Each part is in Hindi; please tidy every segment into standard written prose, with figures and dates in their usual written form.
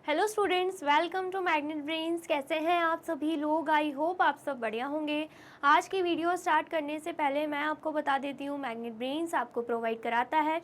Hello students, welcome to magnet brains. कैसे हैं आप सभी लोग? आई होप आप सब बढ़िया होंगे। आज की वीडियो स्टार्ट करने से पहले मैं आपको बता देती हूँ, मैग्नेट ब्रेन्स आपको प्रोवाइड कराता है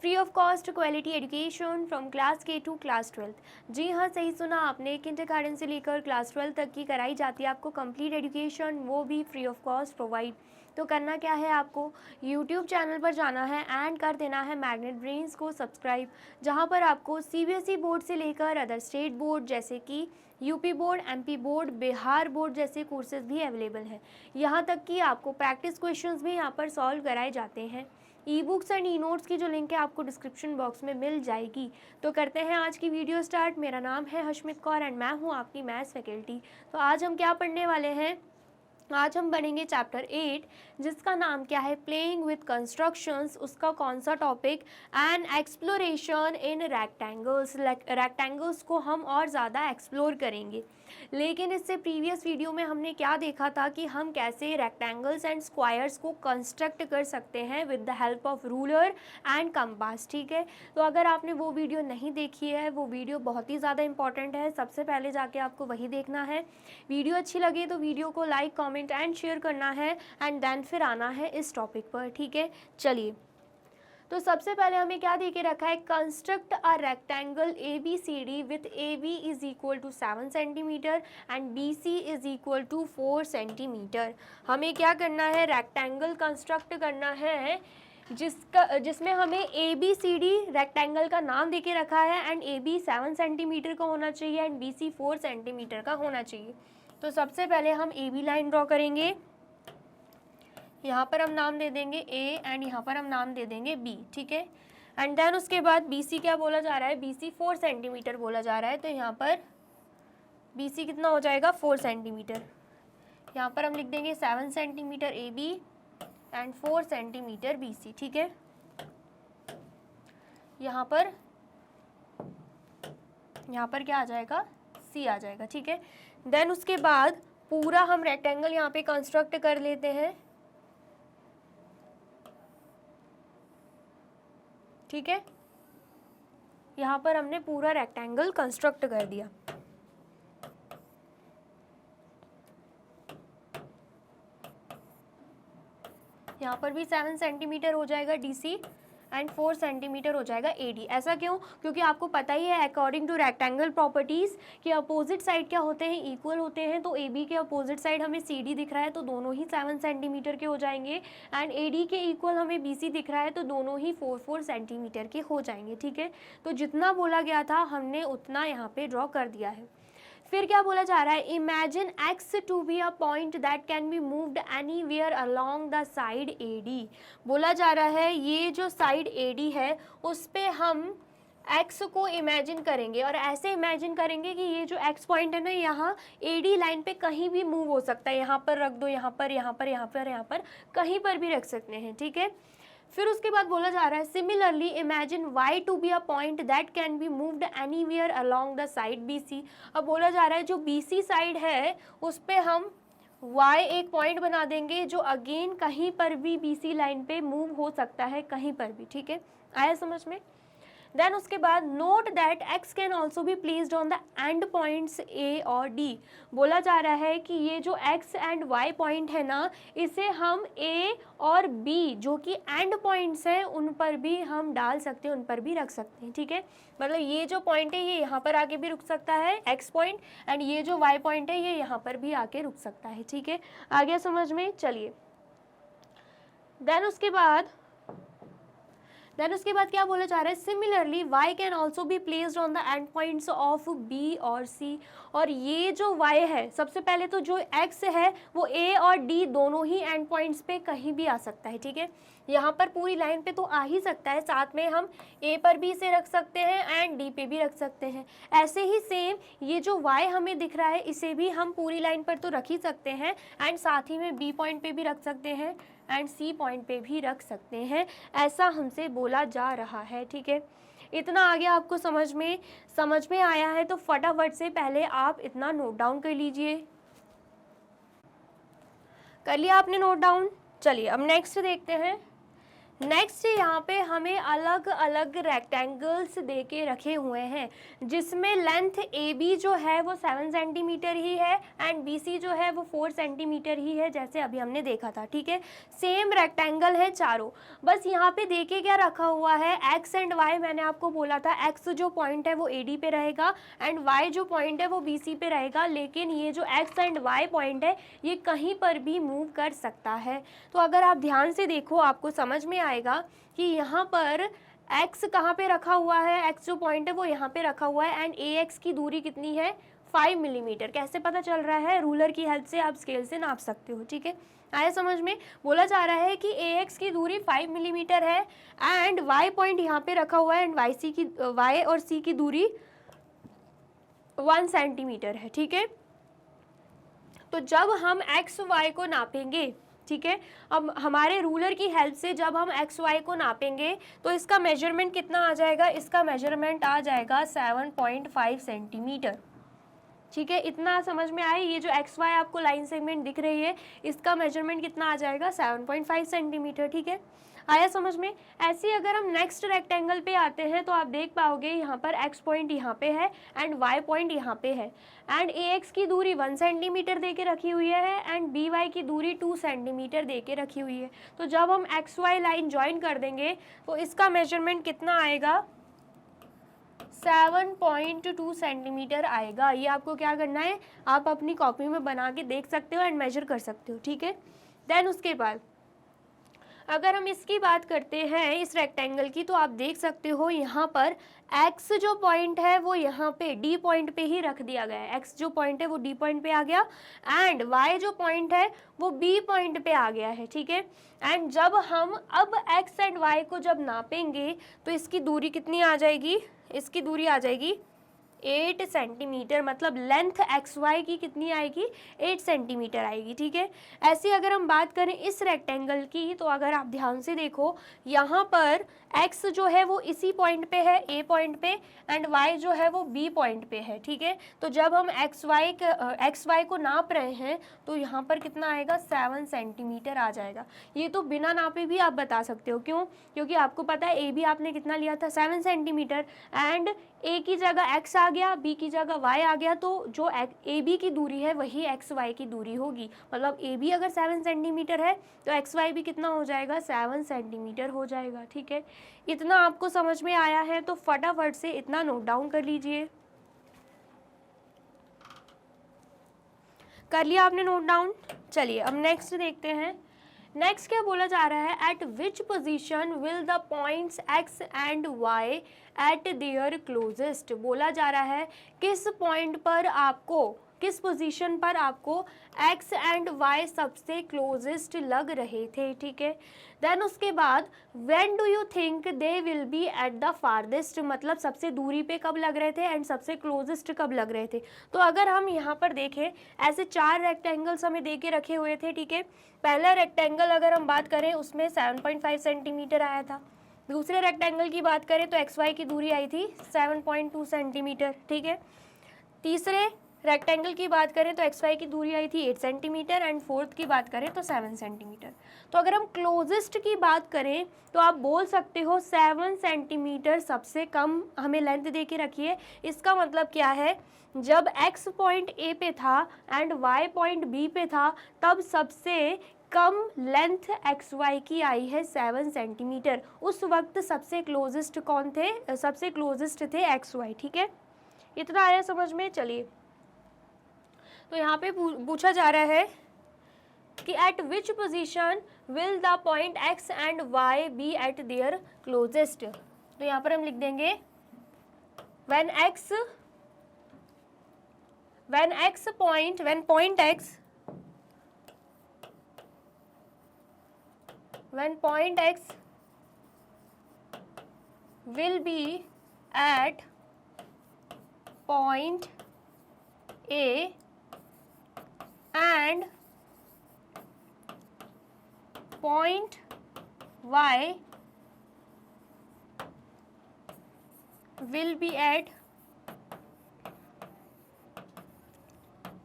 free of cost quality education from class के टू क्लास 12। जी हाँ, सही सुना आपने। किंडरगार्टन से लेकर क्लास 12 तक की कराई जाती है आपको कंप्लीट एजुकेशन, वो भी फ्री ऑफ कॉस्ट प्रोवाइड। तो करना क्या है, आपको यूट्यूब चैनल पर जाना है एंड कर देना है मैग्नेट ब्रेन्स को सब्सक्राइब, जहाँ पर आपको सीबीएसई बोर्ड से लेकर अदर स्टेट बोर्ड जैसे कि UP board, MP board, Bihar board जैसे कोर्सेज भी अवेलेबल हैं। यहाँ तक कि आपको प्रैक्टिस क्वेश्चंस भी यहाँ पर सॉल्व कराए जाते हैं। E books and e notes की जो लिंक है आपको डिस्क्रिप्शन बॉक्स में मिल जाएगी। तो करते हैं आज की वीडियो स्टार्ट। मेरा नाम है हशमित कौर एंड मैं हूँ आपकी मैथ्स फैकल्टी। तो आज हम क्या पढ़ने वाले हैं? आज हम पढ़ेंगे चैप्टर 8, जिसका नाम क्या है, प्लेइंग विथ कंस्ट्रक्शंस। उसका कौन सा topic? And exploration in rectangles. Rectangles को हम और ज़्यादा एक्सप्लोर करेंगे। लेकिन इससे प्रीवियस वीडियो में हमने क्या देखा था कि हम कैसे रेक्टेंगल्स एंड स्क्वायर्स को कंस्ट्रक्ट कर सकते हैं with the help of ruler and compass. ठीक है, तो अगर आपने वो वीडियो नहीं देखी है, वो वीडियो बहुत ही ज़्यादा इंपॉर्टेंट है। सबसे पहले जाके आपको वही देखना है। वीडियो अच्छी लगे तो वीडियो को लाइक, कमेंट एंड शेयर करना है एंड देन फिर आना है इस टॉपिक पर। ठीक है, चलिए। तो सबसे पहले हमें क्या दे के रखा है? Construct a rectangle A B C D with A B is equal to 7 centimetre and B C is equal to 4 centimetre. हमें क्या करना है? रेक्टेंगल कंस्ट्रक्ट करना है जिसमें हमें A B C D rectangle का नाम दे के रखा है एंड ए बी 7 सेंटीमीटर का होना चाहिए एंड बी सी 4 सेंटीमीटर का होना चाहिए। तो सबसे पहले हम ए बी लाइन ड्रॉ करेंगे। यहाँ पर हम नाम दे देंगे ए एंड यहाँ पर हम नाम दे देंगे बी। ठीक है, एंड देन उसके बाद बी सी क्या बोला जा रहा है? बी सी 4 सेंटीमीटर बोला जा रहा है। तो यहाँ पर बी सी कितना हो जाएगा? 4 सेंटीमीटर। यहाँ पर हम लिख देंगे 7 centimetre A B and 4 centimetre B C. ठीक है, यहाँ पर क्या आ जाएगा? सी आ जाएगा। ठीक है, देन उसके बाद पूरा हम रेक्टेंगल यहाँ पे कंस्ट्रक्ट कर लेते हैं। ठीक है, यहाँ पर हमने पूरा रेक्टेंगल कंस्ट्रक्ट कर दिया। यहाँ पर भी 7 सेंटीमीटर हो जाएगा डीसी एंड 4 सेंटीमीटर हो जाएगा एडी। ऐसा क्यों? क्योंकि आपको पता ही है अकॉर्डिंग टू रेक्टेंगल प्रॉपर्टीज़ कि अपोजिट साइड क्या होते हैं? इक्वल होते हैं। तो ए बी के अपोजिट साइड हमें सी डी दिख रहा है तो दोनों ही 7 सेंटीमीटर के हो जाएंगे एंड ए डी के इक्वल हमें बी सी दिख रहा है तो दोनों ही 4 सेंटीमीटर के हो जाएंगे। ठीक है, तो जितना बोला गया था हमने उतना यहाँ पे ड्रॉ कर दिया है। फिर क्या बोला जा रहा है? Imagine X to be a point that can be moved anywhere along the side A D. बोला जा रहा है ये जो साइड ए डी है उस पे हम एक्स को इमेजिन करेंगे और ऐसे इमेजिन करेंगे कि ये जो एक्स पॉइंट है ना, यहाँ ए डी लाइन पे कहीं भी मूव हो सकता है। यहाँ पर रख दो, यहाँ पर, यहाँ पर, यहाँ पर, यहाँ पर, कहीं पर भी रख सकते हैं। ठीक है, फिर उसके बाद बोला जा रहा है similarly imagine Y to be a point that can be moved anywhere along the side B C. अब बोला जा रहा है जो बी सी साइड है उस पे हम y एक पॉइंट बना देंगे जो अगेन कहीं पर भी बी सी लाइन पे मूव हो सकता है, कहीं पर भी। ठीक है, आया समझ में? देन उसके बाद note that x can also be placed on the end points a और d। बोला जा रहा है कि ये जो x एंड y पॉइंट है ना, इसे हम a और b जो कि एंड पॉइंट्स हैं उन पर भी हम डाल सकते हैं, उन पर भी रख सकते हैं। ठीक है, मतलब ये जो पॉइंट है ये यहाँ पर आके भी रुक सकता है x पॉइंट एंड ये जो y पॉइंट है ये यहाँ पर भी आके रुक सकता है। ठीक है, आ गया समझ में? चलिए, देन उसके बाद क्या बोला जा रहा है? Similarly y can also be placed on the end points of b और c। और ये जो y है, सबसे पहले तो जो x है वो a और d दोनों ही एंड पॉइंट्स पे कहीं भी आ सकता है। ठीक है, यहाँ पर पूरी लाइन पे तो आ ही सकता है, साथ में हम a पर भी इसे रख सकते हैं एंड d पे भी रख सकते हैं। ऐसे ही सेम ये जो y हमें दिख रहा है इसे भी हम पूरी लाइन पर तो रख ही सकते हैं एंड साथ ही में b पॉइंट पे भी रख सकते हैं एंड सी पॉइंट पे भी रख सकते हैं, ऐसा हमसे बोला जा रहा है। ठीक है, इतना आगे आपको समझ में आया है तो फटाफट से पहले आप इतना नोट डाउन कर लीजिए। कर लिया आपने नोट डाउन? चलिए अब नेक्स्ट देखते हैं। नेक्स्ट यहाँ पे हमें अलग अलग रेक्टेंगल्स दे के रखे हुए हैं, जिसमें लेंथ ए बी जो है वो 7 सेंटीमीटर ही है एंड बी सी जो है वो 4 सेंटीमीटर ही है, जैसे अभी हमने देखा था। ठीक है, सेम रेक्टेंगल है चारों। बस यहाँ पे देखे क्या रखा हुआ है, एक्स एंड वाई। मैंने आपको बोला था एक्स जो पॉइंट है वो ए डी पे रहेगा एंड वाई जो पॉइंट है वो बी सी पे रहेगा, लेकिन ये जो एक्स एंड वाई पॉइंट है ये कहीं पर भी मूव कर सकता है। तो अगर आप ध्यान से देखो आपको समझ में आएगा कि यहाँ पर x कहाँ पे रखा हुआ है, x जो पॉइंट है वो यहाँ पे रखा हुआ है एंड ax की दूरी कितनी है, 5 मिलीमीटर। कैसे पता चल रहा है, रूलर की हेल्प से आप स्केल से नाप सकते हो। ठीक है, आया समझ में। बोला जा रहा है कि ax की दूरी 5 मिलीमीटर है एंड y पॉइंट यहाँ पे रखा हुआ है एंड y और c की दूरी 1 सेंटीमीटर है। ठीक है, तो जब हम एक्स वाई को नापेंगे, ठीक है, अब हमारे रूलर की हेल्प से जब हम एक्स वाई को नापेंगे तो इसका मेजरमेंट कितना आ जाएगा, इसका मेजरमेंट आ जाएगा 7.5 सेंटीमीटर। ठीक है, इतना समझ में आए। ये जो एक्स वाई आपको लाइन सेगमेंट दिख रही है इसका मेजरमेंट कितना आ जाएगा, 7.5 सेंटीमीटर। ठीक है, आया समझ में। ऐसे अगर हम नेक्स्ट रेक्टेंगल पे आते हैं तो आप देख पाओगे यहाँ पर एक्स पॉइंट यहाँ पे है एंड वाई पॉइंट यहाँ पे है एंड ए एक्स की दूरी 1 सेंटीमीटर दे के रखी हुई है एंड बी वाई की दूरी 2 सेंटीमीटर दे के रखी हुई है। तो जब हम एक्स वाई लाइन ज्वाइन कर देंगे तो इसका मेजरमेंट कितना आएगा, 7.2 सेंटीमीटर आएगा। ये आपको क्या करना है, आप अपनी कॉपी में बना के देख सकते हो एंड मेजर कर सकते हो। ठीक है, देन उसके बाद अगर हम इसकी बात करते हैं इस रेक्टेंगल की, तो आप देख सकते हो यहाँ पर x जो पॉइंट है वो यहाँ पे d पॉइंट पे ही रख दिया गया है। x जो पॉइंट है वो d पॉइंट पे आ गया एंड y जो पॉइंट है वो b पॉइंट पे आ गया है। ठीक है, एंड जब हम अब x एंड y को जब नापेंगे तो इसकी दूरी कितनी आ जाएगी, इसकी दूरी आ जाएगी 8 सेंटीमीटर, मतलब लेंथ एक्स वाई की कितनी आएगी, 8 सेंटीमीटर आएगी। ठीक है, ऐसी अगर हम बात करें इस रेक्टेंगल की, तो अगर आप ध्यान से देखो यहाँ पर x जो है वो इसी पॉइंट पे है, a पॉइंट पे, एंड y जो है वो b पॉइंट पे है। ठीक है, तो जब हम एक्स वाई को नाप रहे हैं तो यहाँ पर कितना आएगा, 7 सेंटीमीटर आ जाएगा। ये तो बिना नापे भी आप बता सकते हो, क्यों, क्योंकि आपको पता है a भी आपने कितना लिया था, 7 सेंटीमीटर एंड a की जगह x आ गया, b की जगह y आ गया, तो जो ए बी की दूरी है वही एक्स वाई की दूरी होगी। मतलब ए बी अगर 7 सेंटीमीटर है तो एक्स वाई भी कितना हो जाएगा, 7 सेंटीमीटर हो जाएगा। ठीक है, इतना आपको समझ में आया है तो फटाफट से इतना नोट डाउन कर लीजिए। कर लिया आपने नोट डाउन। चलिए अब नेक्स्ट देखते हैं। नेक्स्ट क्या बोला जा रहा है, at which position will the points X and Y at their closest. बोला जा रहा है किस पॉइंट पर आपको, किस पोजीशन पर आपको x एंड y सबसे क्लोजेस्ट लग रहे थे। ठीक है, देन उसके बाद when do you think they will be at the farthest, मतलब सबसे दूरी पे कब लग रहे थे एंड सबसे क्लोजेस्ट कब लग रहे थे। तो अगर हम यहाँ पर देखें, ऐसे 4 रेक्टेंगल्स हमें दे के रखे हुए थे। ठीक है, पहला रेक्टेंगल अगर हम बात करें उसमें 7.5 सेंटीमीटर आया था। दूसरे रेक्टेंगल की बात करें तो एक्स वाई की दूरी आई थी 7.2 सेंटीमीटर। ठीक है, तीसरे रेक्टेंगल की बात करें तो एक्स वाई की दूरी आई थी 8 सेंटीमीटर एंड फोर्थ की बात करें तो 7 सेंटीमीटर। तो अगर हम क्लोजेस्ट की बात करें तो आप बोल सकते हो 7 सेंटीमीटर सबसे कम हमें लेंथ दे के रखी है। इसका मतलब क्या है, जब x पॉइंट a पे था एंड y पॉइंट b पे था तब सबसे कम लेंथ एक्स वाई की आई है 7 सेंटीमीटर। उस वक्त सबसे क्लोजेस्ट कौन थे, सबसे क्लोजेस्ट थे एक्स वाई। ठीक है, इतना आया समझ में। चलिए, तो यहाँ पे पूछा जा रहा है कि at which position will the point X and Y be at their closest. तो यहाँ पर हम लिख देंगे when point x will be at point A and point Y will be at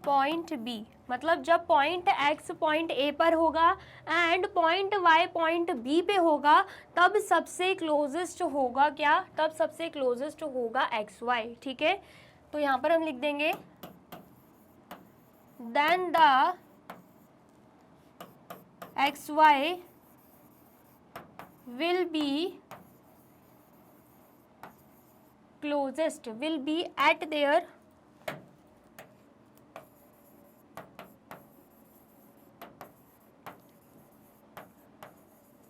point B। मतलब जब पॉइंट x पॉइंट A पर होगा and point y point B पे होगा, तब सबसे क्लोजेस्ट होगा क्या, तब सबसे क्लोजेस्ट होगा xy, ठीक है। तो यहाँ पर हम लिख देंगे then the xy will be closest, will be at their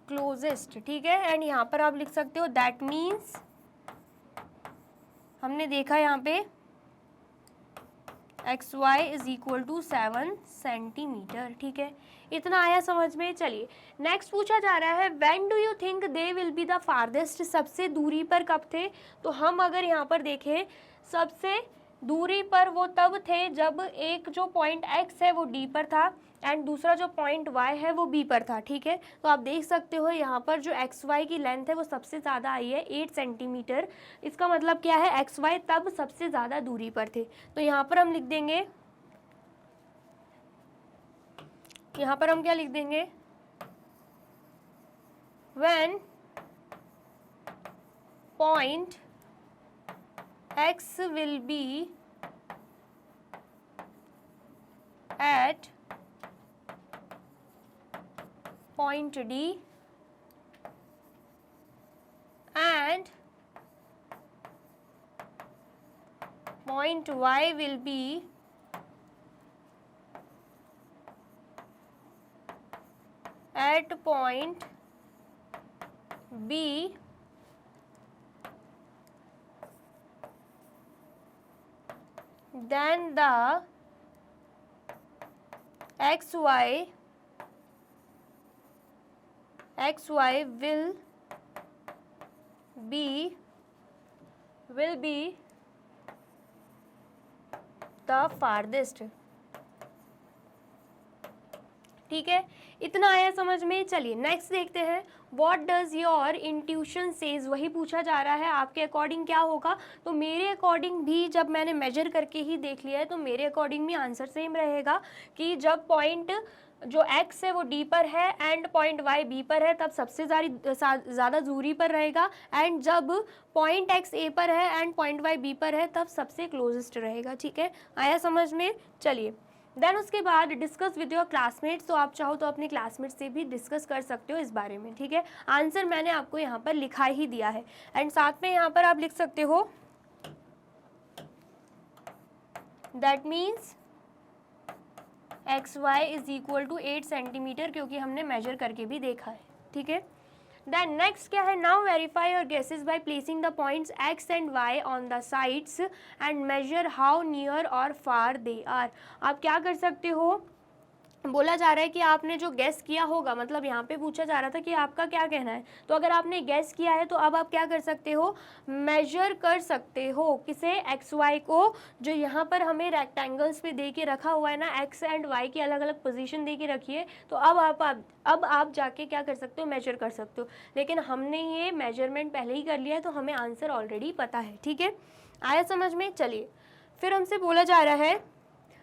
closest, ठीक है। एंड यहाँ पर आप लिख सकते हो दैट मीन्स, हमने देखा यहाँ पे XY is equal to 7 centimetre, ठीक है। इतना आया समझ में। चलिए नेक्स्ट पूछा जा रहा है when do you think they will be the farthest, सबसे दूरी पर कब थे। तो हम अगर यहाँ पर देखें सबसे दूरी पर वो तब थे जब एक जो पॉइंट x है वो D पर था एंड दूसरा जो पॉइंट y है वो B पर था, ठीक है। तो आप देख सकते हो यहाँ पर जो XY की लेंथ है वो सबसे ज़्यादा आई है 8 सेंटीमीटर। इसका मतलब क्या है, XY तब सबसे ज़्यादा दूरी पर थे। तो यहाँ पर हम लिख देंगे, यहाँ पर हम क्या लिख देंगे, when point x will be at point D and point y will be at point B, then the xy will be the farthest, ठीक है। इतना आया समझ में। चलिए नेक्स्ट देखते हैं what does your intuition says, वही पूछा जा रहा है आपके अकॉर्डिंग क्या होगा। तो मेरे अकॉर्डिंग भी जब मैंने मेजर करके ही देख लिया है तो मेरे अकॉर्डिंग भी आंसर सेम रहेगा कि जब पॉइंट जो x है वो D पर है एंड पॉइंट y B पर है तब सबसे ज़्यादा दूरी पर रहेगा, एंड जब पॉइंट x A पर है एंड पॉइंट y B पर है तब सबसे क्लोजेस्ट रहेगा, ठीक है। आया समझ में। चलिए देन उसके बाद डिस्कस विद योर क्लासमेट्स, तो आप चाहो तो अपने क्लासमेट से भी डिस्कस कर सकते हो इस बारे में, ठीक है। आंसर मैंने आपको यहाँ पर लिखा ही दिया है एंड साथ में यहाँ पर आप लिख सकते हो that means XY is equal to 8 centimetre, क्योंकि हमने मेजर करके भी देखा है, ठीक है। देन नेक्स्ट क्या है, now verify your guesses by placing the points x and y on the sides and major how near और फार दे आर। आप क्या कर सकते हो, बोला जा रहा है कि आपने जो गैस किया होगा, मतलब यहाँ पे पूछा जा रहा था कि आपका क्या कहना है। तो अगर आपने गैस किया है तो अब आप क्या कर सकते हो, मेजर कर सकते हो किसे, एक्स वाई को, जो यहाँ पर हमें रेक्टेंगल्स पे दे के रखा हुआ है ना, एक्स एंड वाई की अलग अलग पोजीशन दे के रखी है। तो अब आप जाके क्या कर सकते हो, मेजर कर सकते हो। लेकिन हमने ये मेजरमेंट पहले ही कर लिया है तो हमें आंसर ऑलरेडी पता है, ठीक है। आया समझ में। चलिए फिर हमसे बोला जा रहा है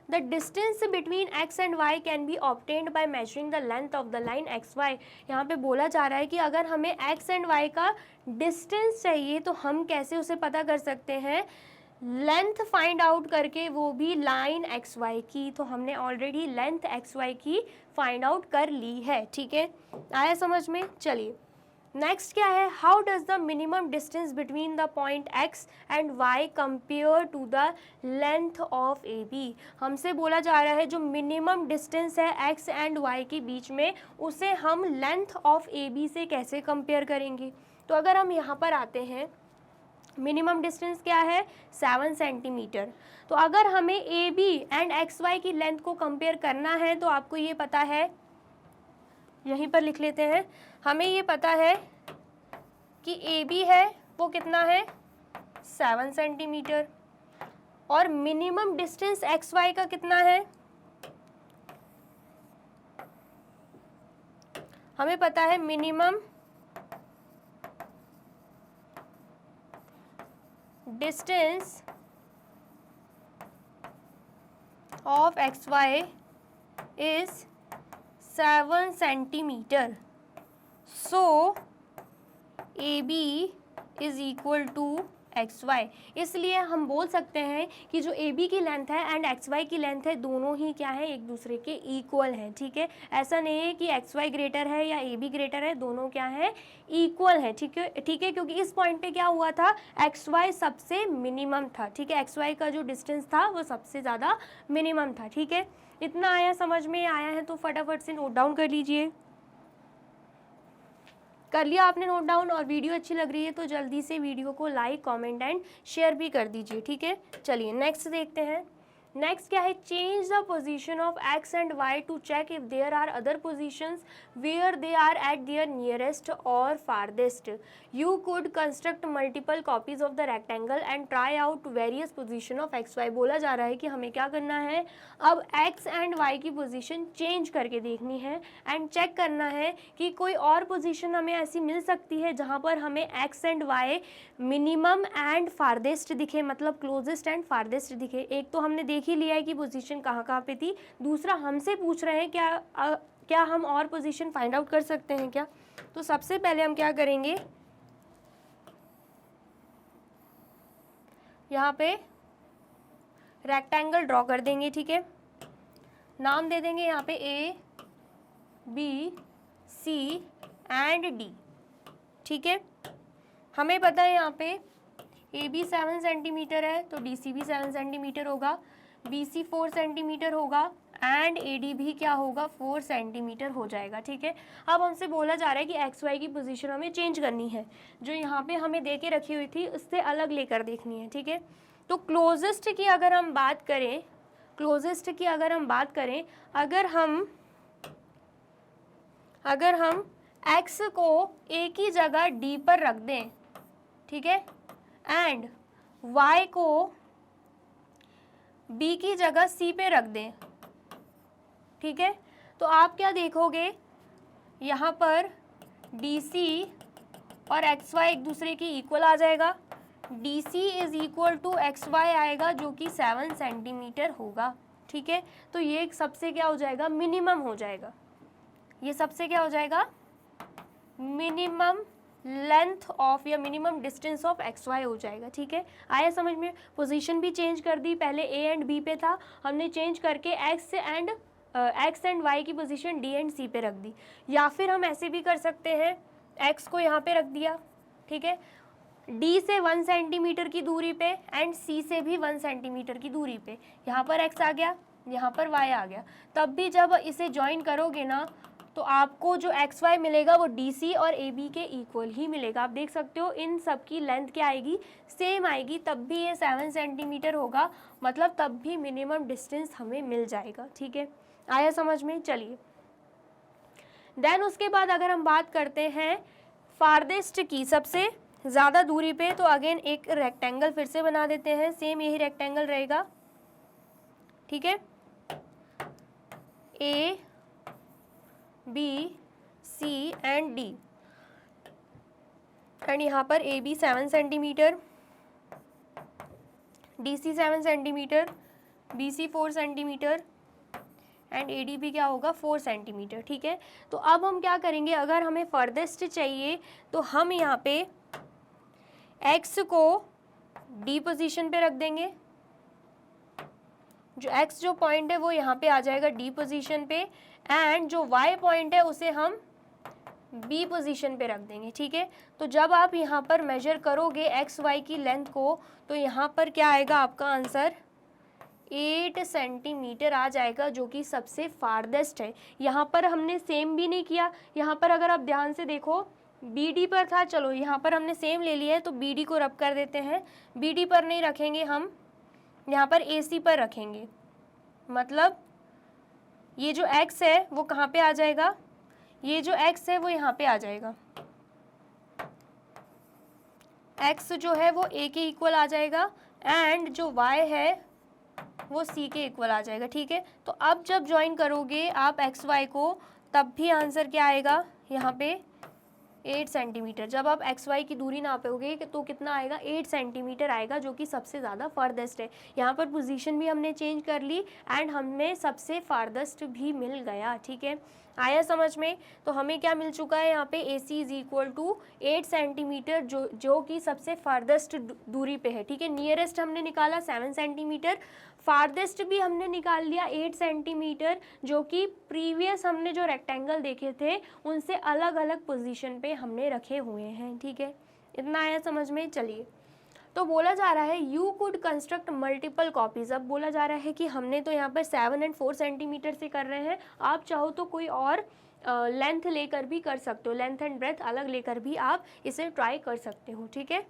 The distance between x and y can be obtained by measuring the length of the line xy। यहाँ पे बोला जा रहा है कि अगर हमें x and y का डिस्टेंस चाहिए तो हम कैसे उसे पता कर सकते हैं, लेंथ फाइंड आउट करके, वो भी लाइन एक्स वाई की। तो हमने ऑलरेडी लेंथ एक्स वाई की फाइंड आउट कर ली है, ठीक है। आया समझ में। चलिए नेक्स्ट क्या है, how does the minimum distance between the point x and y compare to the length of A B. हमसे बोला जा रहा है जो मिनिमम डिस्टेंस है x एंड y के बीच में, उसे हम लेंथ ऑफ ए बी से कैसे कंपेयर करेंगे। तो अगर हम यहाँ पर आते हैं, मिनिमम डिस्टेंस क्या है, 7 सेंटीमीटर। तो अगर हमें A B and X Y की लेंथ को कंपेयर करना है तो आपको ये पता है, यहीं पर लिख लेते हैं, हमें ये पता है कि ए बी है वो कितना है, 7 सेंटीमीटर, और मिनिमम डिस्टेंस एक्स वाई का कितना है, हमें पता है minimum distance of X Y is 7 centimeter. So AB is equal to XY. इसलिए हम बोल सकते हैं कि जो AB की लेंथ है एंड XY की लेंथ है, दोनों ही क्या है, एक दूसरे के इक्वल हैं, ठीक है। ऐसा नहीं है कि XY ग्रेटर है या AB ग्रेटर है, दोनों क्या है, इक्वल है, ठीक है, ठीक है। क्योंकि इस पॉइंट पे क्या हुआ था, XY सबसे मिनिमम था, ठीक है, XY का जो डिस्टेंस था वो सबसे ज़्यादा मिनिमम था, ठीक है। इतना आया, समझ में आया है तो फटाफट से नोट डाउन कर लीजिए। कर लिया आपने नोट डाउन? और वीडियो अच्छी लग रही है तो जल्दी से वीडियो को लाइक, कमेंट एंड शेयर भी कर दीजिए, ठीक है। चलिए नेक्स्ट देखते हैं। नेक्स्ट क्या है, change the position of X and Y to check if there are other positions where they are at their nearest और farthest. You could construct multiple copies of the rectangle and try out various position of X Y. बोला जा रहा है कि हमें क्या करना है, अब एक्स एंड वाई की पोजीशन चेंज करके देखनी है एंड चेक करना है कि कोई और पोजीशन हमें ऐसी मिल सकती है जहाँ पर हमें X and Y minimum and farthest दिखे, मतलब क्लोजेस्ट एंड फारदेस्ट दिखे। एक तो हमने देख ही लिया है कि पोजीशन कहाँ कहाँ पे थी, दूसरा हमसे पूछ रहे हैं क्या हम और पोजीशन फाइंड आउट कर सकते हैं क्या। तो सबसे पहले हम क्या करेंगे, यहाँ पे रेक्टेंगल ड्रॉ कर देंगे, ठीक है। नाम दे देंगे यहाँ पे A, B, C and D, ठीक है। हमें पता है यहाँ पे AB 7 सेंटीमीटर है तो DC भी 7 सेंटीमीटर होगा, BC 4 सेंटीमीटर होगा एंड AD भी क्या होगा, 4 सेंटीमीटर हो जाएगा, ठीक है। अब हमसे बोला जा रहा है कि XY की पोजीशन हमें चेंज करनी है, जो यहाँ पे हमें दे के रखी हुई थी उससे अलग लेकर देखनी है, ठीक है। तो क्लोजेस्ट की अगर हम बात करें, अगर हम X को A की जगह D पर रख दें, ठीक है, एंड Y को B की जगह C पे रख दें, ठीक है, तो आप क्या देखोगे, यहाँ पर DC और XY एक दूसरे के इक्वल आ जाएगा। DC is equal to XY आएगा जो कि 7 सेंटीमीटर होगा, ठीक है। तो ये सबसे क्या हो जाएगा, मिनिमम हो जाएगा, ये सबसे क्या हो जाएगा, मिनिमम लेंथ ऑफ या मिनिमम डिस्टेंस ऑफ XY हो जाएगा, ठीक है। आया समझ में। पोजीशन भी चेंज कर दी, पहले A एंड B पे था, हमने चेंज करके X एंड Y की पोजीशन D एंड C पे रख दी। या फिर हम ऐसे भी कर सकते हैं, X को यहाँ पे रख दिया, ठीक है, D से 1 सेंटीमीटर की दूरी पे एंड C से भी 1 सेंटीमीटर की दूरी पे, यहाँ पर X आ गया, यहाँ पर Y आ गया। तब भी जब इसे ज्वाइन करोगे ना तो आपको जो XY मिलेगा वो DC और AB के इक्वल ही मिलेगा। आप देख सकते हो इन सब की लेंथ क्या आएगी, सेम आएगी, तब भी ये 7 सेंटीमीटर होगा, मतलब तब भी मिनिमम डिस्टेंस हमें मिल जाएगा, ठीक है। आया समझ में। चलिए देन उसके बाद अगर हम बात करते हैं फारदेस्ट की, सबसे ज़्यादा दूरी पे, तो अगेन एक रेक्टेंगल फिर से बना देते हैं, सेम यही रेक्टेंगल रहेगा, ठीक है। A, B, C and D and यहाँ पर AB 7 centimetre, DC 7 centimetre, BC 4 centimetre and AD भी क्या होगा, 4 सेंटीमीटर, ठीक है। तो अब हम क्या करेंगे, अगर हमें फर्देस्ट चाहिए तो हम यहाँ पे X को D पोजीशन पे रख देंगे, जो X जो पॉइंट है वो यहाँ पे आ जाएगा D पोजीशन पे, एंड जो Y पॉइंट है उसे हम B पोजीशन पे रख देंगे, ठीक है। तो जब आप यहाँ पर मेजर करोगे एक्स वाई की लेंथ को तो यहाँ पर क्या आएगा, आपका आंसर 8 सेंटीमीटर आ जाएगा, जो कि सबसे फारदेस्ट है। यहाँ पर हमने सेम भी नहीं किया, यहाँ पर अगर आप ध्यान से देखो BD पर था, चलो यहाँ पर हमने सेम ले लिया है तो BD को रब कर देते हैं, BD पर नहीं रखेंगे, हम यहाँ पर AC पर रखेंगे, मतलब ये जो X है वो कहाँ पे आ जाएगा, ये जो X है वो यहाँ पे आ जाएगा, X जो है वो A के इक्वल आ जाएगा एंड जो Y है वो C के इक्वल आ जाएगा, ठीक है। तो अब जब ज्वाइन करोगे आप XY को तब भी आंसर क्या आएगा, यहाँ पे 8 सेंटीमीटर। जब आप एक्स वाई की दूरी नापोगे तो कितना आएगा, 8 सेंटीमीटर आएगा, जो कि सबसे ज़्यादा फारदेस्ट है। यहाँ पर पोजीशन भी हमने चेंज कर ली एंड हमें सबसे फारदेस्ट भी मिल गया। ठीक है, आया समझ में। तो हमें क्या मिल चुका है यहाँ पे, ए सी इज इक्वल टू 8 सेंटीमीटर, जो कि सबसे फारदेस्ट दूरी पे है। ठीक है, नियरेस्ट हमने निकाला 7 सेंटीमीटर, फारदेस्ट भी हमने निकाल लिया 8 सेंटीमीटर, जो कि प्रीवियस हमने जो रेक्टेंगल देखे थे उनसे अलग अलग पोजीशन पे हमने रखे हुए हैं। ठीक है, इतना आया समझ में। चलिए, तो बोला जा रहा है you could construct multiple copies. अब बोला जा रहा है कि हमने तो यहाँ पर 7 और 4 सेंटीमीटर से कर रहे हैं, आप चाहो तो कोई और लेंथ लेकर भी कर सकते हो, लेंथ एंड ब्रेथ अलग लेकर भी आप इसे ट्राई कर सकते हो। ठीक है,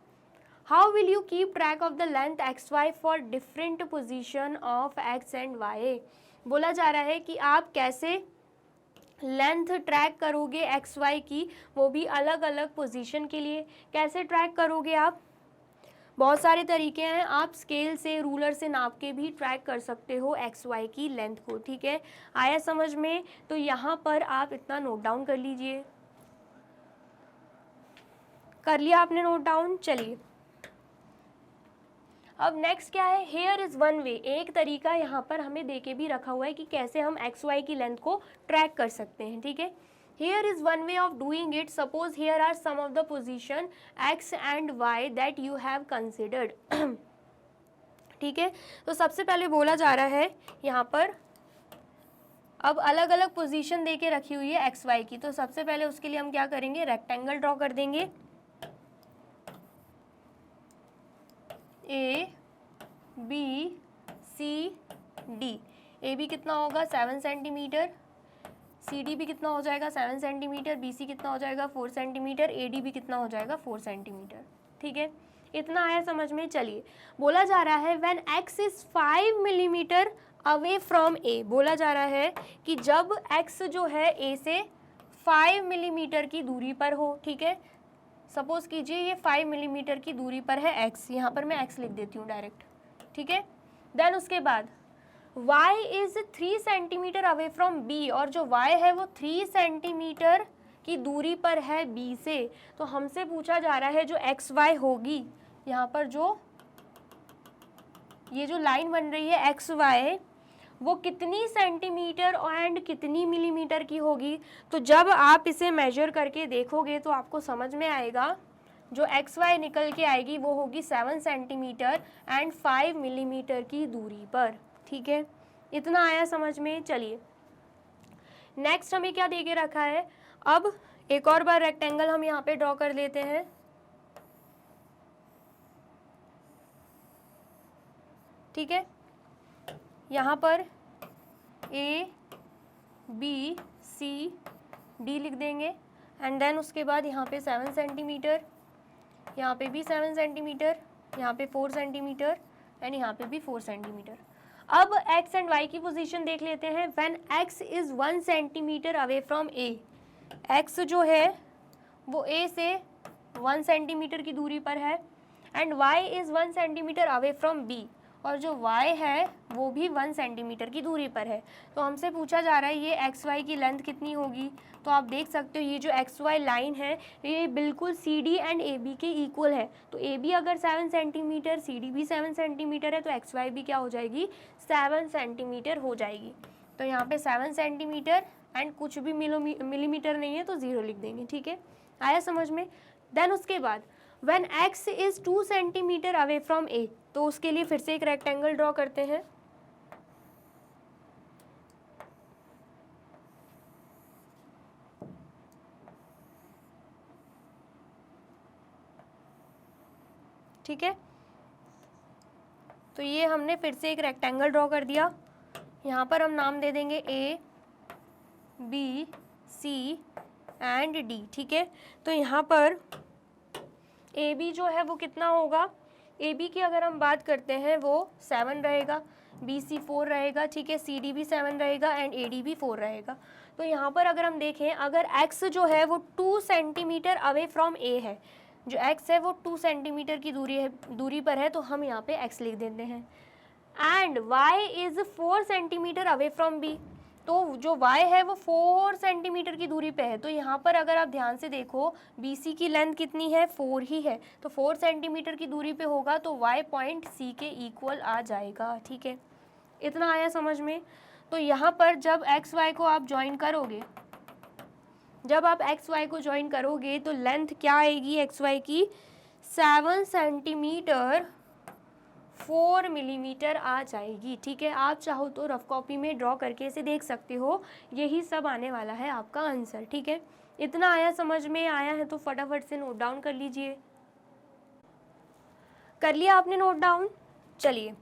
how will you keep track of the length X Y for different position of X and Y. बोला जा रहा है कि आप कैसे लेंथ ट्रैक करोगे एक्स वाई की, वो भी अलग अलग पोजीशन के लिए। कैसे ट्रैक करोगे आप, बहुत सारे तरीके हैं, आप स्केल से, रूलर से नाप के भी ट्रैक कर सकते हो एक्स वाई की लेंथ को। ठीक है, आया समझ में। तो यहाँ पर आप इतना नोट डाउन कर लीजिए। कर लिया आपने नोट डाउन। चलिए, अब नेक्स्ट क्या है, हेयर इज़ वन वे। एक तरीका यहाँ पर हमें दे के भी रखा हुआ है कि कैसे हम एक्स वाई की लेंथ को ट्रैक कर सकते हैं। ठीक है, here is one way of doing it. Suppose here are some of the position X and Y that you have considered. ठीक है, तो सबसे पहले बोला जा रहा है यहाँ पर, अब अलग अलग पोजीशन दे के रखी हुई है एक्स वाई की, तो सबसे पहले उसके लिए हम क्या करेंगे, रेक्टेंगल ड्रॉ कर देंगे। A B C D, A B कितना होगा 7 सेंटीमीटर, सी डी भी कितना हो जाएगा 7 सेंटीमीटर, बी सी कितना हो जाएगा 4 सेंटीमीटर, ए डी भी कितना हो जाएगा 4 सेंटीमीटर। ठीक है, इतना आया समझ में। चलिए, बोला जा रहा है when X is 5 millimetre away from A. बोला जा रहा है कि जब एक्स जो है ए से 5 मिलीमीटर की दूरी पर हो। ठीक है, सपोज कीजिए ये 5 मिलीमीटर की दूरी पर है एक्स, यहाँ पर मैं एक्स लिख देती हूँ डायरेक्ट। ठीक है, देन उसके बाद y is 3 centimetre away from b, और जो y है वो 3 सेंटीमीटर की दूरी पर है b से। तो हमसे पूछा जा रहा है जो एक्स वाई होगी, यहाँ पर जो ये जो लाइन बन रही है एक्स वाई, वो कितनी सेंटीमीटर एंड कितनी मिलीमीटर की होगी। तो जब आप इसे मेजर करके देखोगे तो आपको समझ में आएगा, जो एक्स वाई निकल के आएगी वो होगी 7 सेंटीमीटर एंड 5 मिलीमीटर की दूरी पर। ठीक है, इतना आया समझ में। चलिए, नेक्स्ट हमें क्या दे के रखा है, अब एक और बार रेक्टेंगल हम यहाँ पे ड्रॉ कर लेते हैं। ठीक है, यहाँ पर ए बी सी डी लिख देंगे एंड देन उसके बाद यहाँ पे 7 सेंटीमीटर, यहाँ पे भी 7 सेंटीमीटर, यहाँ पे 4 सेंटीमीटर एंड यहाँ पे भी 4 सेंटीमीटर। अब एक्स एंड वाई की पोजीशन देख लेते हैं। When X is 1 centimetre away from A, x जो है वो ए से 1 सेंटीमीटर की दूरी पर है and Y is 1 centimetre away from B, और जो y है वो भी 1 सेंटीमीटर की दूरी पर है। तो हमसे पूछा जा रहा है ये एक्स वाई की लेंथ कितनी होगी। तो आप देख सकते हो ये जो एक्स वाई लाइन है ये बिल्कुल C D and A B के इक्वल है। तो ए बी अगर 7 सेंटीमीटर, सी डी भी 7 सेंटीमीटर है, तो एक्स वाई भी क्या हो जाएगी 7 सेंटीमीटर हो जाएगी। तो यहाँ पे 7 सेंटीमीटर एंड कुछ भी मिलीमीटर नहीं है तो 0 लिख देंगे। ठीक है, आया समझ में। देन उसके बाद when X is 2 centimetre away from A, तो उसके लिए फिर से एक रेक्टेंगल ड्रॉ करते हैं। ठीक है, तो ये हमने फिर से एक रेक्टेंगल ड्रॉ कर दिया। यहाँ पर हम नाम दे देंगे A B C and D. ठीक है, तो यहाँ पर ए बी जो है वो कितना होगा, ए बी की अगर हम बात करते हैं वो 7 रहेगा, बी सी 4 रहेगा। ठीक है, सी डी भी 7 रहेगा एंड ए डी भी 4 रहेगा। तो यहाँ पर अगर हम देखें, अगर एक्स जो है वो 2 सेंटीमीटर अवे फ्रॉम ए है, जो एक्स है वो 2 सेंटीमीटर की दूरी पर है, तो हम यहाँ पे एक्स लिख देते हैं। And Y is 4 centimetre away from B, तो जो y है वो 4 सेंटीमीटर की दूरी पे है। तो यहाँ पर अगर आप ध्यान से देखो BC की लेंथ कितनी है, 4 ही है, तो 4 सेंटीमीटर की दूरी पे होगा तो y पॉइंट C के इक्वल आ जाएगा। ठीक है, इतना आया समझ में। तो यहाँ पर जब एक्स वाई को आप ज्वाइन करोगे, जब आप एक्स वाई को ज्वाइन करोगे तो लेंथ क्या आएगी एक्स वाई की, 7 सेंटीमीटर 4 मिलीमीटर आ जाएगी। ठीक है, आप चाहो तो रफ कॉपी में ड्रॉ करके इसे देख सकते हो, यही सब आने वाला है आपका आंसर। ठीक है, इतना आया समझ में, आया है तो फटाफट से नोट डाउन कर लीजिए। कर लिया आपने नोट डाउन? चलिए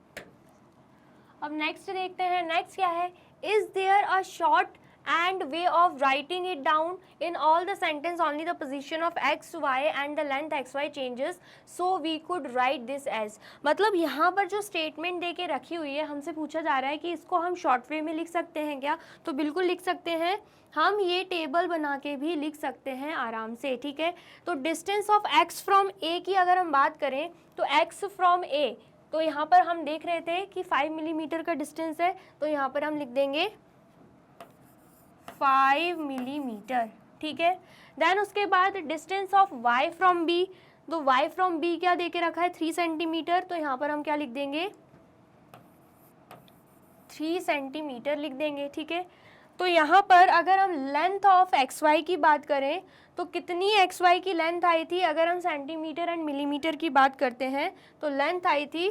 अब नेक्स्ट देखते हैं। नेक्स्ट क्या है, is there a short and way of writing it down in all the sentence only the position of x y and the length x y changes so we could write this as। मतलब यहाँ पर जो स्टेटमेंट दे के रखी हुई है, हमसे पूछा जा रहा है कि इसको हम शॉर्ट वे में लिख सकते हैं क्या, तो बिल्कुल लिख सकते हैं। हम ये टेबल बना के भी लिख सकते हैं आराम से। ठीक है, तो distance of x from a की अगर हम बात करें तो x फ्रॉम a, तो यहाँ पर हम देख रहे थे कि 5 मिलीमीटर का डिस्टेंस है, तो यहाँ पर हम लिख देंगे 5 मिलीमीटर। ठीक है, देन उसके बाद distance of y from b, तो y फ्रॉम b क्या दे के रखा है, 3 सेंटीमीटर, तो यहाँ पर हम क्या लिख देंगे, 3 सेंटीमीटर लिख देंगे। ठीक है, तो यहाँ पर अगर हम लेंथ ऑफ एक्स वाई की बात करें तो कितनी एक्स वाई की लेंथ आई थी, अगर हम सेंटीमीटर एंड मिलीमीटर की बात करते हैं तो लेंथ आई थी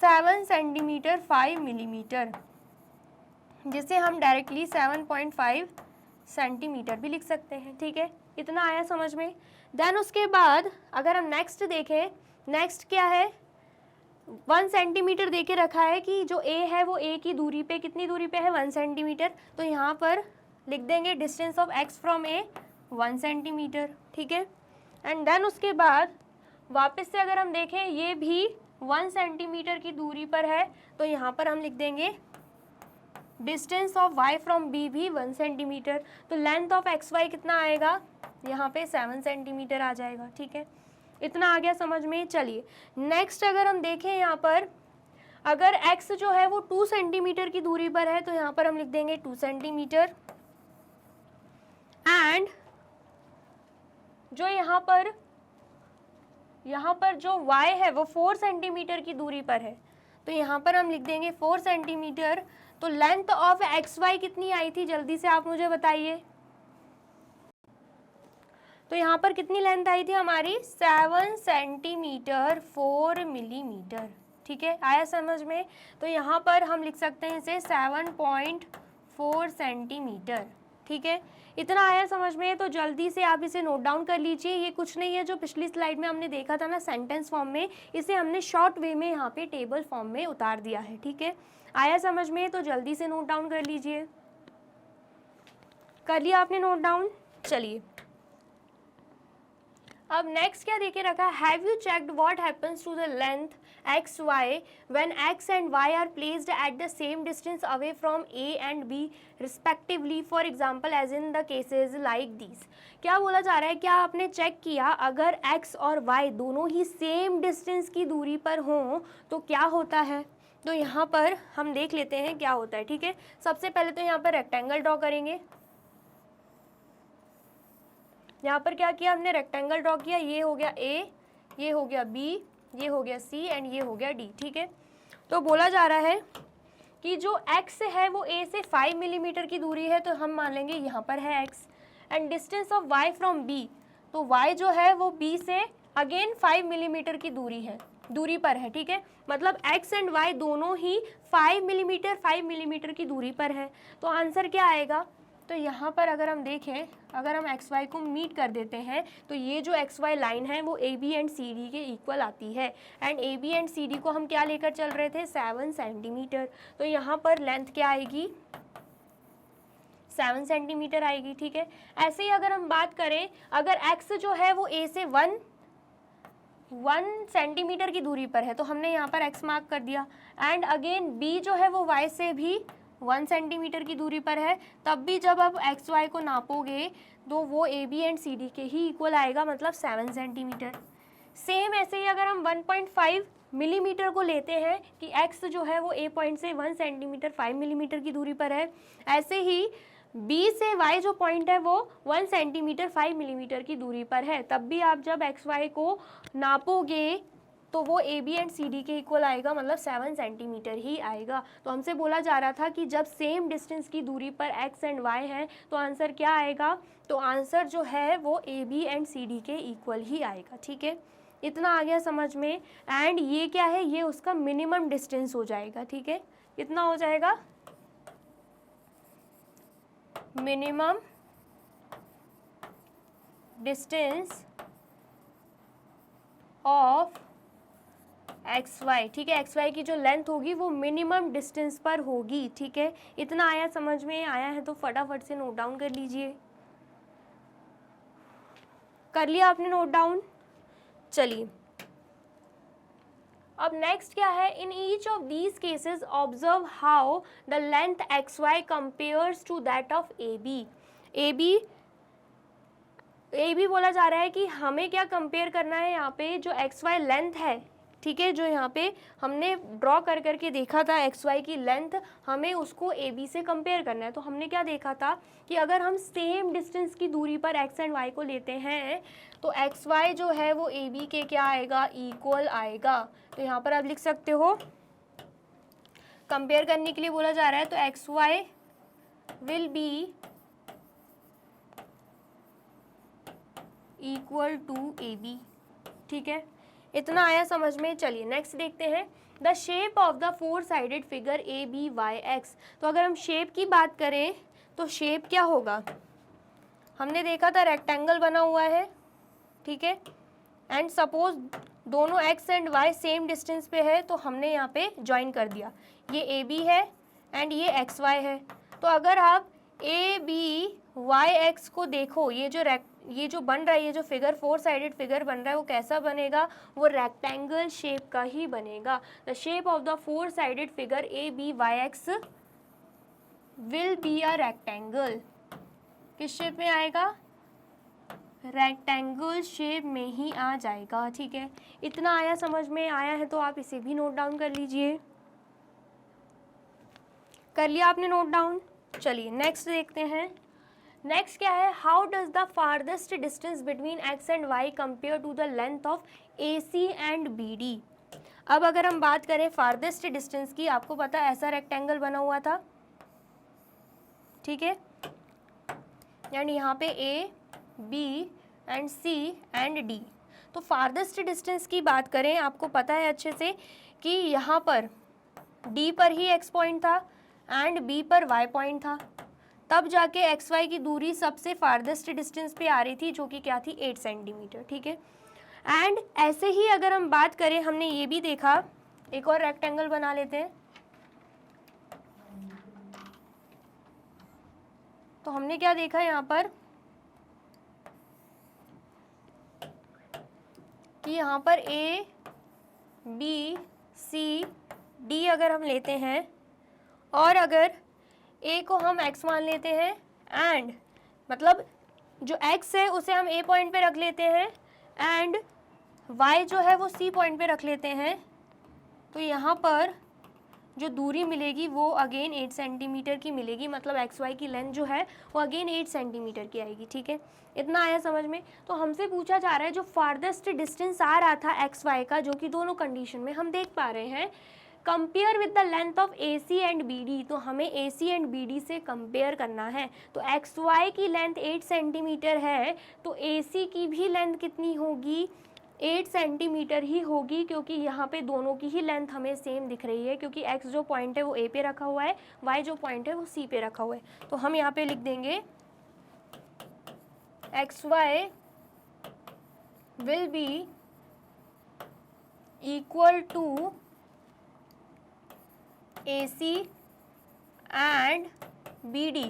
7 सेंटीमीटर 5 मिलीमीटर, जिसे हम डायरेक्टली 7.5 सेंटीमीटर भी लिख सकते हैं। ठीक है, इतना आया समझ में। देन उसके बाद अगर हम नेक्स्ट देखें, नेक्स्ट क्या है, 1 सेंटीमीटर दे के रखा है कि जो a है वो a की दूरी पे, कितनी दूरी पे है, 1 सेंटीमीटर, तो यहाँ पर लिख देंगे distance of x from a 1 centimetre. ठीक है, एंड देन उसके बाद वापस से अगर हम देखें ये भी 1 सेंटीमीटर की दूरी पर है, तो यहाँ पर हम लिख देंगे distance of y from b भी 1 सेंटीमीटर, तो लेंथ ऑफ एक्स वाई कितना आएगा, यहाँ पे 7 सेंटीमीटर आ जाएगा। ठीक है, इतना आ गया समझ में। चलिए नेक्स्ट अगर हम देखें यहाँ पर, अगर x जो है वो 2 सेंटीमीटर की दूरी पर है, तो यहाँ पर हम लिख देंगे 2 सेंटीमीटर, एंड जो यहाँ पर जो y है वो 4 सेंटीमीटर की दूरी पर है, तो यहाँ पर हम लिख देंगे 4 सेंटीमीटर। तो लेंथ ऑफ एक्स वाई कितनी आई थी, जल्दी से आप मुझे बताइए। तो यहाँ पर कितनी लेंथ आई थी हमारी, 7 सेंटीमीटर 4 मिलीमीटर। ठीक है, आया समझ में। तो यहाँ पर हम लिख सकते हैं इसे 7.4 सेंटीमीटर। ठीक है, इतना आया समझ में। तो जल्दी से आप इसे नोट डाउन कर लीजिए। ये कुछ नहीं है, जो पिछली स्लाइड में हमने देखा था ना सेंटेंस फॉर्म में, इसे हमने शॉर्ट वे में यहाँ पे टेबल फॉर्म में उतार दिया है। ठीक है, आया समझ में, तो जल्दी से नोट डाउन कर लीजिए। कर लिया आपने नोट डाउन? चलिए अब नेक्स्ट क्या देके रखा है, have you checked what happens to the length X Y when X and Y are placed at the same distance away from A and B respectively, for example as in the cases like these. क्या बोला जा रहा है, क्या आपने चेक किया अगर x और y दोनों ही सेम डिस्टेंस की दूरी पर हों तो क्या होता है। तो यहाँ पर हम देख लेते हैं क्या होता है। ठीक है, सबसे पहले तो यहाँ पर रेक्टेंगल ड्रॉ करेंगे। यहाँ पर क्या किया हमने, रेक्टेंगल ड्रॉ किया, ये हो गया A, ये हो गया B, ये हो गया C एंड ये हो गया D। ठीक है, तो बोला जा रहा है कि जो x है वो A से 5 मिलीमीटर की दूरी है, तो हम मान लेंगे यहाँ पर है x, and distance of y from B, तो y जो है वो B से अगेन 5 मिलीमीटर की दूरी पर है। ठीक है, मतलब x एंड y दोनों ही 5 मिलीमीटर की दूरी पर है। तो आंसर क्या आएगा, तो यहाँ पर अगर हम देखें, अगर हम एक्स वाई को मीट कर देते हैं तो ये जो एक्स वाई लाइन है वो A B and C D के इक्वल आती है, and A B and C D को हम क्या लेकर चल रहे थे, 7 सेंटीमीटर। तो यहाँ पर लेंथ क्या आएगी, 7 सेंटीमीटर आएगी। ठीक है, ऐसे ही अगर हम बात करें, अगर एक्स जो है वो ए से 1 सेंटीमीटर की दूरी पर है, तो हमने यहाँ पर एक्स मार्क कर दिया, एंड अगेन बी जो है वो वाई से भी 1 सेंटीमीटर की दूरी पर है, तब भी जब आप एक्स वाई को नापोगे तो वो A B and C D के ही इक्वल आएगा, मतलब 7 सेंटीमीटर। सेम ऐसे ही अगर हम 1.5 मिलीमीटर को लेते हैं कि x जो है वो A पॉइंट से 1 सेंटीमीटर 5 मिलीमीटर की दूरी पर है, ऐसे ही B से y जो पॉइंट है वो 1 सेंटीमीटर 5 मिलीमीटर की दूरी पर है। तब भी आप जब XY को नापोगे तो वो AB एंड CD के इक्वल आएगा, मतलब 7 सेंटीमीटर ही आएगा। तो हमसे बोला जा रहा था कि जब सेम डिस्टेंस की दूरी पर x एंड y है तो आंसर क्या आएगा, तो आंसर जो है वो AB एंड CD के इक्वल ही आएगा। ठीक है, इतना आ गया समझ में। एंड ये क्या है, ये उसका मिनिमम डिस्टेंस हो जाएगा। ठीक है, कितना हो जाएगा, minimum distance of X Y. ठीक है, एक्स वाई की जो लेंथ होगी वो मिनिमम डिस्टेंस पर होगी। ठीक है, इतना आया समझ में, आया है तो फटाफट से नोट डाउन कर लीजिए। कर लिया आपने नोट डाउन? चलिए अब नेक्स्ट क्या है, in each of these cases observe how the length X Y compares to that of A B. A B बोला जा रहा है कि हमें क्या कंपेयर करना है यहाँ पे, जो एक्स वाई लेंथ है, ठीक है, जो यहाँ पे हमने ड्रॉ कर करके देखा था एक्स वाई की लेंथ, हमें उसको ए बी से कंपेयर करना है। तो हमने क्या देखा था कि अगर हम सेम डिस्टेंस की दूरी पर एक्स एंड वाई को लेते हैं तो एक्स वाई जो है वो ए बी के क्या आएगा, इक्वल आएगा। तो यहाँ पर आप लिख सकते हो, कंपेयर करने के लिए बोला जा रहा है, तो X Y will be equal to A B. ठीक है, इतना आया समझ में। चलिए नेक्स्ट देखते हैं, the shape of the 4 sided figure A B Y X. तो अगर हम शेप की बात करें तो शेप क्या होगा, हमने देखा था रेक्टेंगल बना हुआ है, ठीक है, एंड सपोज दोनों X and Y same distance पे है तो हमने यहाँ पे ज्वाइन कर दिया, ये ए बी है एंड ये एक्स वाई है। तो अगर आप ए बी वाई एक्स को देखो, ये जो बन रहा है, ये जो फिगर 4 साइडेड फिगर बन रहा है वो कैसा बनेगा, वो रेक्टेंगल शेप का ही बनेगा। The shape of the 4 sided figure A B Y X will be a rectangle. किस शेप में आएगा, रेक्टेंगल शेप में ही आ जाएगा। ठीक है, इतना आया समझ में, आया है तो आप इसे भी नोट डाउन कर लीजिए। कर लिया आपने नोट डाउन? चलिए नेक्स्ट देखते हैं। नेक्स्ट क्या है, how does the farthest distance between X and Y compare to the length of A C and B D. अब अगर हम बात करें फारदेस्ट डिस्टेंस की, आपको पता है ऐसा रेक्टेंगल बना हुआ था, ठीक है, यानी यहाँ पे A B and C and D. तो फारदेस्ट डिस्टेंस की बात करें, आपको पता है अच्छे से कि यहाँ पर डी पर ही एक्स पॉइंट था एंड बी पर वाई पॉइंट था, तब जाके एक्स वाई की दूरी सबसे फारदेस्ट डिस्टेंस पे आ रही थी, जो कि क्या थी, 8 सेंटीमीटर। ठीक है, एंड ऐसे ही अगर हम बात करें, हमने ये भी देखा, एक और रेक्टेंगल बना लेते हैं। तो हमने क्या देखा यहाँ पर कि यहाँ पर ए बी सी डी अगर हम लेते हैं और अगर ए को हम x मान लेते हैं एंड मतलब जो x है उसे हम a पॉइंट पे रख लेते हैं एंड y जो है वो c पॉइंट पे रख लेते हैं, तो यहाँ पर जो दूरी मिलेगी वो अगेन 8 सेंटीमीटर की मिलेगी, मतलब एक्स वाई की लेंथ जो है वो अगेन 8 सेंटीमीटर की आएगी। ठीक है, इतना आया समझ में। तो हमसे पूछा जा रहा है जो फारदेस्ट डिस्टेंस आ रहा था एक्स वाई का, जो कि दोनों कंडीशन में हम देख पा रहे हैं, compare with the length of A C and B D. तो हमें A C and B D से कंपेयर करना है। तो एक्स वाई की लेंथ 8 सेंटीमीटर है तो ए सी की भी लेंथ कितनी होगी, 8 सेंटीमीटर ही होगी, क्योंकि यहाँ पे दोनों की ही लेंथ हमें सेम दिख रही है, क्योंकि x जो पॉइंट है वो a पे रखा हुआ है, y जो पॉइंट है वो c पे रखा हुआ है। तो हम यहाँ पे लिख देंगे X Y will be equal to A C and B D.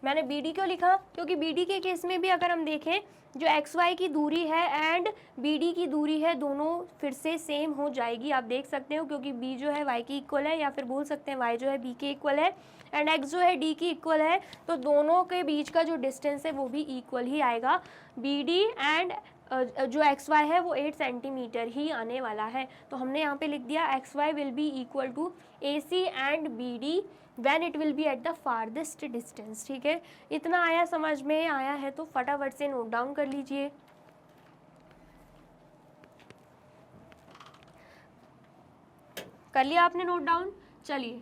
मैंने बी डी क्यों लिखा, क्योंकि बी डी के केस में भी अगर हम देखें, जो एक्स वाई की दूरी है एंड बी डी की दूरी है, दोनों फिर से सेम हो जाएगी। आप देख सकते हो, क्योंकि बी जो है वाई की इक्वल है, या फिर बोल सकते हैं वाई जो है बी के इक्वल है एंड एक्स जो है डी की इक्वल है, तो दोनों के बीच का जो डिस्टेंस है वो भी इक्वल ही आएगा। बी डी एंड जो एक्स वाई है वो 8 सेंटीमीटर ही आने वाला है। तो हमने यहाँ पे लिख दिया X Y will be equal to A C and B D when it will be at the farthest distance. ठीक है, इतना आया, समझ में आया है तो फटाफट से नोट डाउन कर लीजिए। कर लिया आपने नोट डाउन? चलिए,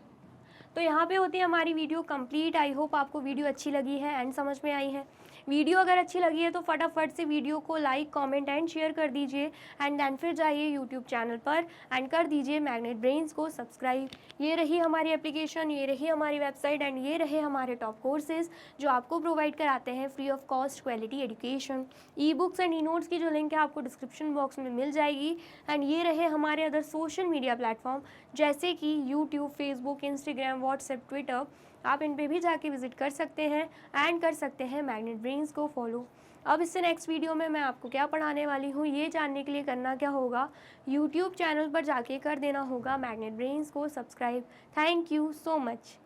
तो यहाँ पे होती है हमारी वीडियो कंप्लीट। आई होप आपको वीडियो अच्छी लगी है एंड समझ में आई है। वीडियो अगर अच्छी लगी है तो फटाफट से वीडियो को लाइक, कमेंट एंड शेयर कर दीजिए एंड देन फिर जाइए यूट्यूब चैनल पर एंड कर दीजिए मैग्नेट ब्रेन्स को सब्सक्राइब। ये रही हमारी एप्लीकेशन, ये रही हमारी वेबसाइट एंड ये रहे हमारे टॉप कोर्सेज जो आपको प्रोवाइड कराते हैं free of cost quality education. E books and e notes की जो लिंक है आपको डिस्क्रिप्शन बॉक्स में मिल जाएगी। एंड ये रहे हमारे अदर सोशल मीडिया प्लेटफॉर्म जैसे कि YouTube, Facebook, Instagram, WhatsApp, Twitter. आप इन पे भी जाके विजिट कर सकते हैं एंड कर सकते हैं मैग्नेट ब्रेन्स को फॉलो। अब इससे नेक्स्ट वीडियो में मैं आपको क्या पढ़ाने वाली हूँ ये जानने के लिए करना क्या होगा, यूट्यूब चैनल पर जाके कर देना होगा मैग्नेट ब्रेन्स को subscribe. Thank you so much.